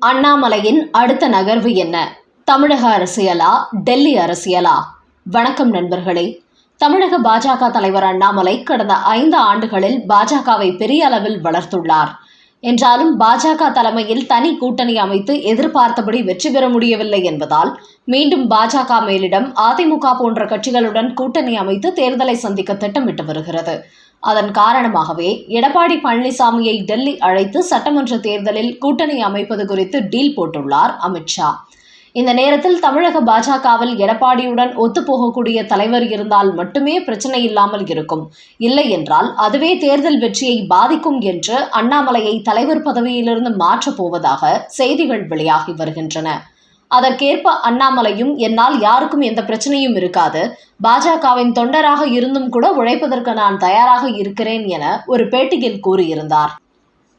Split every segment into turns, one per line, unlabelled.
அண்ணாமலையின் அடுத்த நகர்வு என்ன? தமிழக அரசியலா, டெல்லி அரசியலா? வணக்கம் நண்பர்களே. தமிழக பாஜக தலைவர் அண்ணாமலை கடந்த 5 ஆண்டுகளில் பாஜகவை பெரிய அளவில் வளர்த்துள்ளார். என்றாலும் பாஜக தலைமையில் தனி கூட்டணி அமைத்து எதிர்பார்த்தபடி வெற்றி பெற முடியவில்லை என்பதால் மீண்டும் பாஜக மேலிடம் அதிமுக போன்ற கட்சிகளுடன் கூட்டணி அமைத்து தேர்தலை சந்திக்க திட்டமிட்டு வருகிறது. அதன் காரணமாகவே எடப்பாடி பழனிசாமியை டெல்லி அழைத்து சட்டமன்ற தேர்தலில் கூட்டணி அமைப்பது குறித்து டீல் போட்டுள்ளார் அமித்ஷா. இந்த நேரத்தில் தமிழக பாஜகவில் எடப்பாடியுடன் ஒத்துப்போகக்கூடிய தலைவர் இருந்தால் மட்டுமே பிரச்சனை இல்லாமல் இருக்கும், இல்லை என்றால் அதுவே தேர்தல் வெற்றியை பாதிக்கும் என்று அண்ணாமலையை தலைவர் பதவியிலிருந்து மாற்றப் போவதாக செய்திகள் வெளியாகி வருகின்றன. அதற்கேற்ப அண்ணாமலையும் என்னால் யாருக்கும் எந்த பிரச்சனையும் இருக்காது, பாஜகவின் தொண்டராக இருந்தும் கூட உழைப்பதற்கு நான் தயாராக இருக்கிறேன் என ஒரு பேட்டியில் கூறியிருந்தார்.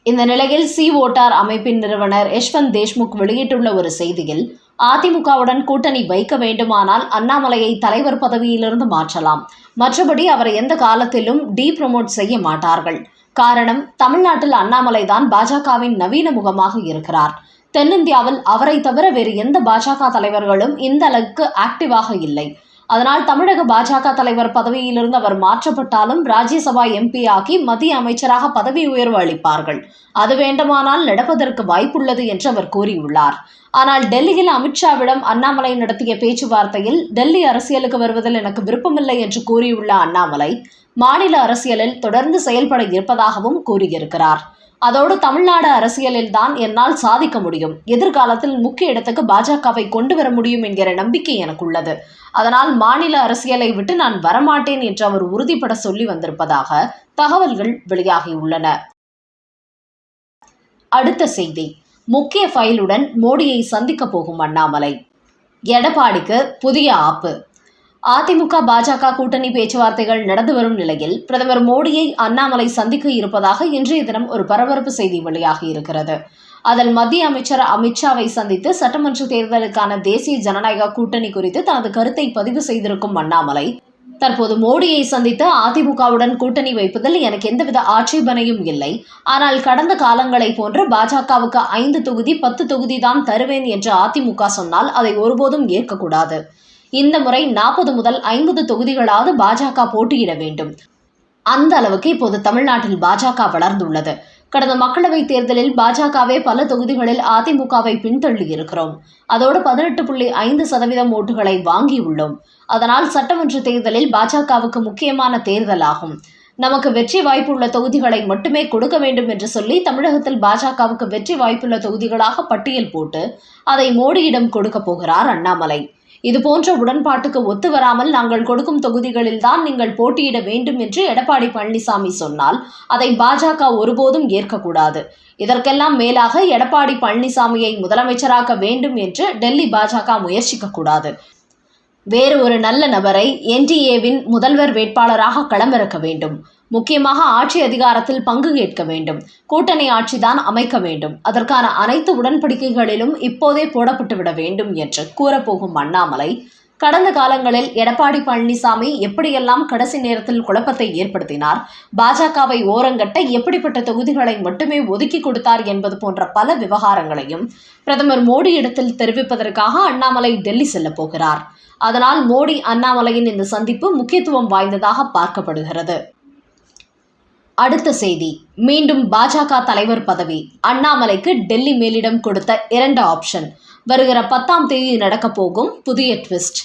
இந்த நிலையில் சி ஓட்டார் அமைப்பின் நிறுவனர் யஷ்வந்த் தேஷ்முக் வெளியிட்டுள்ள ஒரு செய்தியில், அதிமுகவுடன் கூட்டணி வைக்க வேண்டுமானால் அண்ணாமலையை தலைவர் பதவியிலிருந்து மாற்றலாம், மற்றபடி அவரை எந்த காலத்திலும் ப்ரமோட் செய்ய மாட்டார்கள். காரணம், தமிழ்நாட்டில் அண்ணாமலை தான் பாஜகவின் நவீன முகமாக இருக்கிறார். தென்னிந்தியாவில் அவரை தவிர வேறு எந்த பாஜக தலைவர்களும் இந்த அளவுக்கு ஆக்டிவாக இல்லை. அதனால் தமிழக பாஜக தலைவர் பதவியிலிருந்து அவர் மாற்றப்பட்டாலும் ராஜ்யசபா எம்பி ஆகி மத்திய அமைச்சராக பதவி உயர்வு அளிப்பார்கள். அது வேண்டுமானால் நடப்பதற்கு வாய்ப்புள்ளது என்று அவர் கூறியுள்ளார். ஆனால் டெல்லியில் அமித்ஷாவிடம் அண்ணாமலை நடத்திய பேச்சுவார்த்தையில் டெல்லி அரசியலுக்கு வருவதில் எனக்கு விருப்பமில்லை என்று கூறியுள்ள அண்ணாமலை மாநில அரசியலில் தொடர்ந்து செயல்பட இருப்பதாகவும் கூறியிருக்கிறார். அதோடு தமிழ்நாடு அரசியலில் தான் என்னால் சாதிக்க முடியும், எதிர்காலத்தில் முக்கிய இடத்துக்கு பாஜகவை கொண்டு வர முடியும் என்கிற நம்பிக்கை எனக்கு உள்ளது. அதனால் மாநில அரசியலை விட்டு நான் வரமாட்டேன் என்று அவர் உறுதிபட சொல்லி வந்திருப்பதாக தகவல்கள் வெளியாகியுள்ளன. அடுத்த செய்தி, முக்கிய ஃபைலுடன் மோடியை சந்திக்க போகும் அண்ணாமலை. எடப்பாடிக்கு புதிய ஆப்பு. அதிமுக பாஜக கூட்டணி பேச்சுவார்த்தைகள் நடந்து வரும் நிலையில் பிரதமர் மோடியை அண்ணாமலை சந்திக்க இருப்பதாக இன்றைய தினம் ஒரு பரபரப்பு செய்தி வெளியாகி இருக்கிறது. அதில் மத்திய அமைச்சர் அமித்ஷாவை சந்தித்து சட்டமன்ற தேர்தலுக்கான தேசிய ஜனநாயக கூட்டணி குறித்து தனது கருத்தை பதிவு செய்திருக்கும் அண்ணாமலை, தற்போது மோடியை சந்தித்து அதிமுகவுடன் கூட்டணி வைப்பதில் எனக்கு எந்தவித ஆட்சேபனையும் இல்லை. ஆனால் கடந்த காலங்களை போன்று பாஜகவுக்கு 5 தொகுதி 10 தொகுதி தான் தருவேன் என்று அதிமுக சொன்னால் அதை ஒருபோதும் ஏற்கக்கூடாது. இந்த முறை 40 முதல் 50 தொகுதிகளாவது பாஜக போட்டியிட வேண்டும். அந்த அளவுக்கு இப்போது தமிழ்நாட்டில் பாஜக வளர்ந்துள்ளது. கடந்த மக்களவைத் தேர்தலில் பாஜகவே பல தொகுதிகளில் அதிமுகவை பின்தள்ளி இருக்கிறோம். அதோடு 18.5% ஓட்டுகளை வாங்கியுள்ளோம். அதனால் சட்டமன்ற தேர்தலில் பாஜகவுக்கு முக்கியமான தேர்தல் ஆகும். நமக்கு வெற்றி வாய்ப்புள்ள தொகுதிகளை மட்டுமே கொடுக்க வேண்டும் என்று சொல்லி தமிழகத்தில் பாஜகவுக்கு வெற்றி வாய்ப்புள்ள தொகுதிகளாக பட்டியல் போட்டு அதை மோடியிடம் கொடுக்க போகிறார் அண்ணாமலை. இதுபோன்ற உடன்பாட்டுக்கு ஒத்து வராமல் நாங்கள் கொடுக்கும் தொகுதிகளில் தான் நீங்கள் போட்டியிட வேண்டும் என்று எடப்பாடி பழனிசாமி சொன்னால் அதை பாஜக ஒருபோதும் ஏற்கக்கூடாது. இதற்கெல்லாம் மேலாக எடப்பாடி பழனிசாமியை முதலமைச்சராக்க வேண்டும் என்று டெல்லி பாஜக முயற்சிக்கக்கூடாது. வேறு ஒரு நல்ல நபரை என்டிஏவின் முதல்வர் வேட்பாளராக களமிறக்க வேண்டும். முக்கியமாக ஆட்சி அதிகாரத்தில் பங்கு கேட்க வேண்டும். கூட்டணி ஆட்சிதான் அமைக்க வேண்டும். அதற்கான அனைத்து உடன்படிக்கைகளிலும் இப்போதே போடப்பட்டுவிட வேண்டும் என்று கூறப்போகும் அண்ணாமலை, கடந்த காலங்களில் எடப்பாடி பழனிசாமி எப்படியெல்லாம் கடைசி நேரத்தில் குழப்பத்தை ஏற்படுத்தினார், பாஜகவை ஓரங்கட்ட எப்படிப்பட்ட தொகுதிகளை மட்டுமே ஒதுக்கி கொடுத்தார் என்பது போன்ற பல விவகாரங்களையும் பிரதமர் மோடியிடத்தில் தெரிவிப்பதற்காக அண்ணாமலை டெல்லி செல்ல போகிறார். அதனால் மோடி அண்ணாமலையின் இந்த சந்திப்பு முக்கியத்துவம் வாய்ந்ததாக பார்க்கப்படுகிறது. அடுத்த செய்தி, மீண்டும் பாஜக தலைவர் பதவி. அண்ணாமலைக்கு டெல்லி மேலிடம் கொடுத்த 2 ஆப்ஷன். வருகிற 10ஆம் தேதி நடக்கப் போகும் புதிய ட்விஸ்ட்.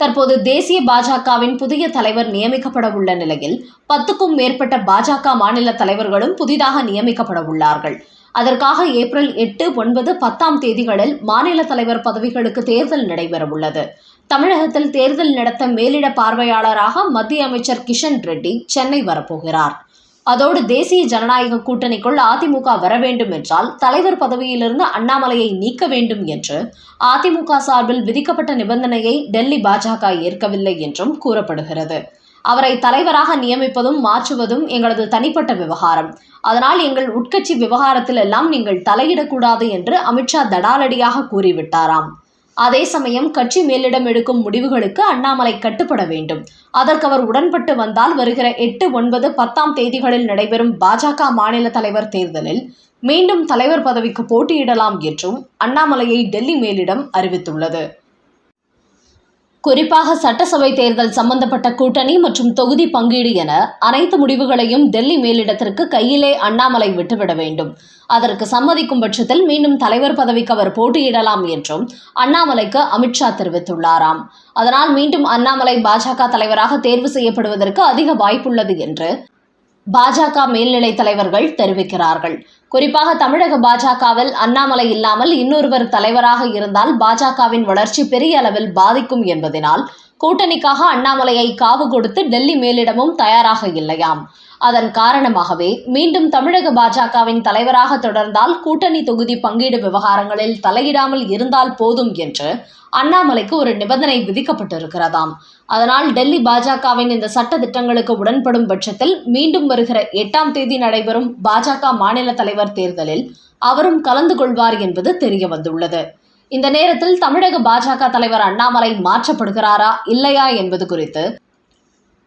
தற்போது தேசிய பாஜகவின் புதிய தலைவர் நியமிக்கப்பட உள்ள நிலையில் 10க்கும் மேற்பட்ட பாஜக மாநில தலைவர்களும் புதிதாக நியமிக்கப்பட உள்ளார்கள். அதற்காக ஏப்ரல் 8, 9, 10ஆம் தேதிகளில் மாநில தலைவர் பதவிகளுக்கு தேர்தல் நடைபெற உள்ளது. தமிழகத்தில் தேர்தல் நடத்த மேலிட பார்வையாளராக மத்திய அமைச்சர் கிஷன் ரெட்டி சென்னை வரப்போகிறார். அதோடு தேசிய ஜனநாயக கூட்டணிக்குள் அதிமுக வர வேண்டும் என்றால் தலைவர் பதவியிலிருந்து அண்ணாமலையை நீக்க வேண்டும் என்று அதிமுக சார்பில் விதிக்கப்பட்ட நிபந்தனையை டெல்லி பாஜக ஏற்கவில்லை என்றும் கூறப்படுகிறது. அவரை தலைவராக நியமிப்பதும் மாற்றுவதும் எங்களது தனிப்பட்ட விவகாரம். அதனால் எங்கள் உட்கட்சி விவகாரத்தில் எல்லாம் நீங்கள் தலையிடக்கூடாது என்று அமித்ஷா தடாலடியாக கூறிவிட்டாராம். அதே சமயம் கட்சி மேலிடம் எடுக்கும் முடிவுகளுக்கு அண்ணாமலை கட்டுப்பட வேண்டும். அதற்கு அவர் உடன்பட்டு வந்தால் வருகிற 8, 9, 10ஆம் தேதிகளில் நடைபெறும் பாஜக மாநில தலைவர் தேர்தலில் மீண்டும் தலைவர் பதவிக்கு போட்டியிடலாம் என்றும் அண்ணாமலையை டெல்லி மேலிடம் அறிவித்துள்ளது. குறிப்பாக சட்டசபை தேர்தல் சம்பந்தப்பட்ட கூட்டணி மற்றும் தொகுதி பங்கீடு என அனைத்து முடிவுகளையும் டெல்லி மேலிடத்திற்கு கையிலே அண்ணாமலை விட்டுவிட வேண்டும். அதற்கு சம்மதிக்கும் பட்சத்தில் மீண்டும் தலைவர் பதவிக்கு அவர் போட்டியிடலாம் என்றும் அண்ணாமலைக்கு அமித்ஷா தெரிவித்துள்ளாராம். அதனால் மீண்டும் அண்ணாமலை பாஜக தலைவராக தேர்வு செய்யப்படுவதற்கு அதிக வாய்ப்புள்ளது என்று பாஜக மேல்நிலை தலைவர்கள் தெரிவிக்கிறார்கள். குறிப்பாக தமிழக பாஜகவில் அண்ணாமலை இல்லாமல் இன்னொருவர் தலைவராக இருந்தால் பாஜகவின் வளர்ச்சி பெரிய அளவில் பாதிக்கும் என்பதனால் கூட்டணிக்காக அண்ணாமலையை காவு கொடுத்து டெல்லி மேலிடமும் தயாராக இல்லையாம். அதன் காரணமாகவே மீண்டும் தமிழக பாஜகவின் தலைவராக தொடர்ந்தால் கூட்டணி தொகுதி பங்கீடு விவகாரங்களில் தலையிடாமல் இருந்தால் போதும் என்று அண்ணாமலைக்கு ஒரு நிபந்தனை விதிக்கப்பட்டிருக்கிறதாம். அதனால் டெல்லி பாஜகவின் இந்த சட்ட திட்டங்களுக்கு உடன்படும் பட்சத்தில் மீண்டும் வருகிற 8ஆம் தேதி நடைபெறும் பாஜக மாநில தலைவர் தேர்தலில் அவரும் கலந்து கொள்வார் என்பது தெரிய வந்துள்ளது. இந்த நேரத்தில் தமிழக பாஜக தலைவர் அண்ணாமலை மாற்றப்படுகிறாரா இல்லையா என்பது குறித்து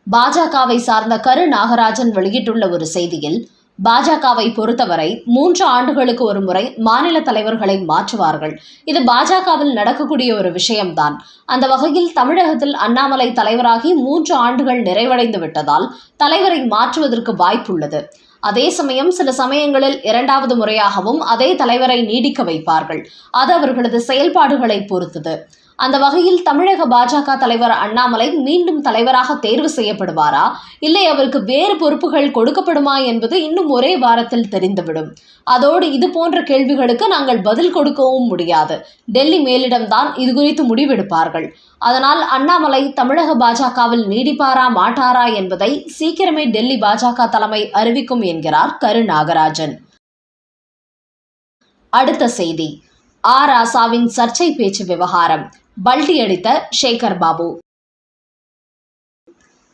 பாஜகவை சார்ந்த கரு நாகராஜன் வெளியிட்டுள்ள ஒரு செய்தியில், பாஜகவை பொறுத்தவரை 3 ஆண்டுகளுக்கு ஒரு முறை மாநில தலைவர்களை மாற்றுவார்கள். இது பாஜகவில் நடக்கக்கூடிய ஒரு விஷயம்தான். அந்த வகையில் தமிழகத்தில் அண்ணாமலை தலைவராகி 3 ஆண்டுகள் நிறைவடைந்து விட்டதால் தலைவரை மாற்றுவதற்கு வாய்ப்புள்ளது. அதே சமயம் சில சமயங்களில் 2வது முறையாகவும் அதே தலைவரை நீடிக்க வைப்பார்கள். அது அவர்களது செயல்பாடுகளை பொறுத்தது. அந்த வகையில் தமிழக பாஜக தலைவர் அண்ணாமலை மீண்டும் தலைவராக தேர்வு செய்யப்படுவாரா, இல்லை அவருக்கு வேறு பொறுப்புகள் கொடுக்கப்படுமா என்பது இன்னும் ஒரே வாரத்தில் தெரிந்துவிடும். அதோடு இது போன்ற கேள்விகளுக்கு நாங்கள் பதில் கொடுக்கவும் முடியாது. டெல்லி மேலிடம்தான் இது குறித்து முடிவெடுப்பார்கள். அதனால் அண்ணாமலை தமிழக பாஜகவில் நீடிப்பாரா மாட்டாரா என்பதை சீக்கிரமே டெல்லி பாஜக தலைமை அறிவிக்கும் என்கிறார் கரு நாகராஜன். அடுத்த செய்தி, ராசாவின் சர்ச்சை பேச்சு விவகாரம். பல்டி அடித்த சேகர் பாபு.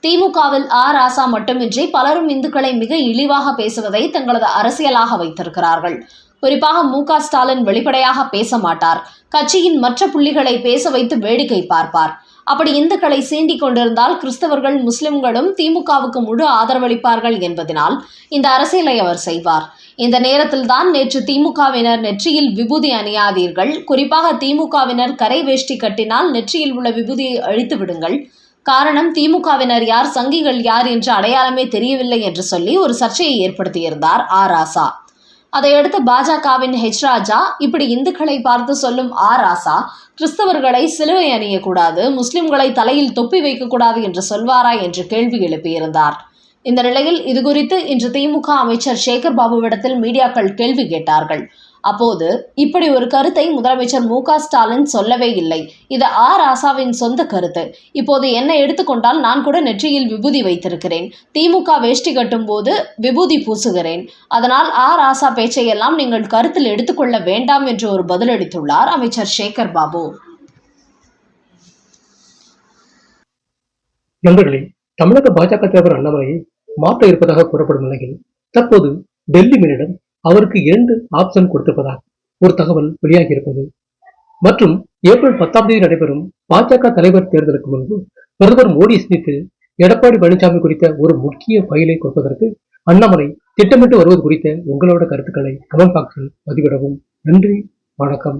திமுகவில் ராசா மட்டுமின்றி பலரும் இந்துக்களை மிக இழிவாக பேசுவதை தங்களது அரசியலாக வைத்திருக்கிறார்கள். குறிப்பாக மு.க. ஸ்டாலின் வெளிப்படையாக பேச மாட்டார். கட்சியின் மற்ற புள்ளிகளை பேச வைத்து வேடிக்கை பார்ப்பார். அப்படி இந்துக்களை சீண்டிக் கொண்டிருந்தால் கிறிஸ்தவர்கள், முஸ்லிம்களும் திமுகவுக்கு முழு ஆதரவளிப்பார்கள் என்பதனால் இந்த அரசியலை அவர் செய்வார். இந்த நேரத்தில்தான் நேற்று திமுகவினர் நெற்றியில் விபூதி அணியாதீர்கள், குறிப்பாக திமுகவினர் கரை வேஷ்டி கட்டினால் நெற்றியில் உள்ள விபூதியை அழித்து விடுங்கள், காரணம் திமுகவினர் யார், சங்கிகள் யார் என்ற அடையாளமே தெரியவில்லை என்று சொல்லி ஒரு சர்ச்சையை ஏற்படுத்தியிருந்தார் ராசா. அதையடுத்து பாஜகவின் ராஜா இப்படி இந்துக்களை பார்த்து சொல்லும் ராசா கிறிஸ்தவர்களை சிலுவை அணியக்கூடாது, முஸ்லிம்களை தலையில் தொப்பி வைக்கக்கூடாது என்று சொல்வாரா என்று கேள்வி எழுப்பியிருந்தார். இந்த நிலையில் இதுகுறித்து இன்று திமுக அமைச்சர் சேகர் பாபுவிடத்தில் மீடியாக்கள் கேள்வி கேட்டார்கள். அப்போது இப்படி ஒரு கருத்தை முதலமைச்சர் மு.க. ஸ்டாலின் சொல்லவே இல்லை, இது ராசாவின் சொந்த கருத்து. இப்போது என்னை எடுத்துக்கொண்டால் நான் கூட நெற்றியில் விபூதி வைத்திருக்கிறேன், திமுக வேஷ்டி கட்டும் போது விபூதி பூசுகிறேன், அதனால் ராசா பேச்சையெல்லாம் நீங்கள் கருத்தில் எடுத்துக்கொள்ள வேண்டாம் என்று ஒரு பதிலளித்துள்ளார் அமைச்சர் சேகர் பாபு.
நண்பர்களே, தமிழக பாஜக தலைவர் அண்ணாமலையை மாற்ற இருப்பதாக கூறப்படும் நிலையில் தற்போது டெல்லி மேலிடம் அவருக்கு 2 ஆப்ஷன் கொடுத்திருப்பதாக ஒரு தகவல் வெளியாகி இருப்பது மற்றும் ஏப்ரல் 10ஆம் தேதி நடைபெறும் பாஜக தலைவர் தேர்தலுக்கு முன்பு பிரதமர் மோடி சந்தித்து எடப்பாடி பழனிசாமி குறித்த ஒரு முக்கிய ஃபைலை கொடுப்பதற்கு அண்ணாமலை திட்டமிட்டு வருவது குறித்த உங்களோட கருத்துக்களை கமெண்ட் பாக்ஸில் பதிவிடவும். நன்றி, வணக்கம்.